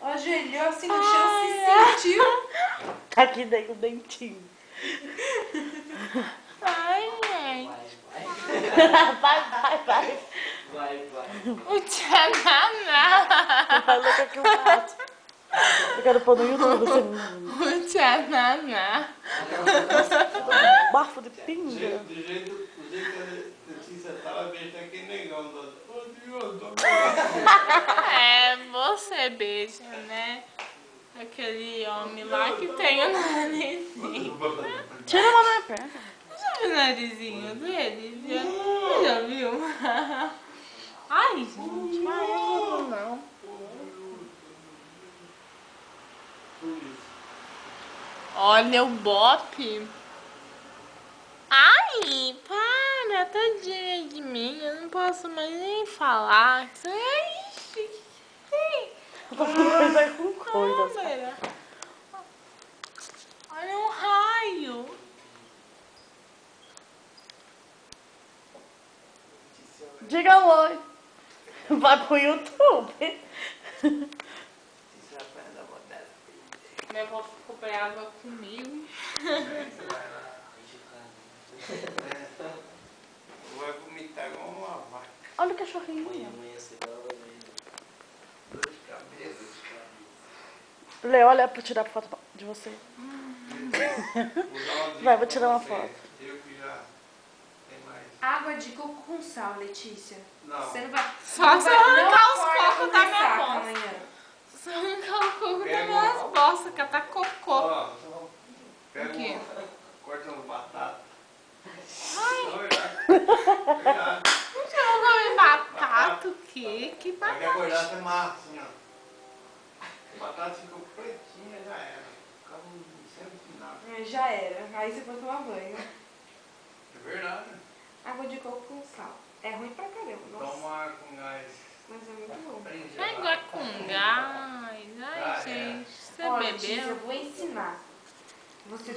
Ajoelhou assim no chão, se sentiu. Tá aqui dentro o dentinho. Ai, gente. Vai. O Tchananá. Vai louca aqui o gato. Eu quero pôr no YouTube, você O Tchananá. bafo de pinga. Do jeito que a Letícia tava, beijando aquele negão do outro. É, você beija, né? Aquele homem lá que tem o narizinho. Tira a mão da minha perna. Já viu o narizinho dele? Já viu? Ai, gente. Ai, eu não. Olha o bope. Ai, para, tadinha de mim. Eu não posso mais nem falar. Ixi, Vai com coisa. câmera. Olha um raio. Diga oi. Vai pro YouTube. Minha avó ficou brava comigo. Vai vomitar igual uma vaca. Olha o cachorrinho. Dor de cabeça. Lê, olha pra tirar foto de você. Vai, vou tirar uma foto. Eu que já tem mais. Água de coco com sal, Letícia. Não. Você não vai. Só se eu arrancar os acorda cocos com da minha ressaca bosta. amanhã. Só arrancar o coco das minhas bolsas, que tá cocô. Ó, pega O quê? corta uma batata. Ai, Não, verdade. não tinha um nome batata, o quê? Que Vai que batata? acordar você massa, assim, ó. A batata ficou pretinha, já era. Ficava sempre final. Já era. Aí você foi tomar banho. É verdade. Água de coco com sal. É ruim pra caramba, nossa. Toma com gás. Mas é muito bom. Bem Água gelado. com gás. Ai, gente, você Ó, Letícia, eu bebeu? vou ensinar. Você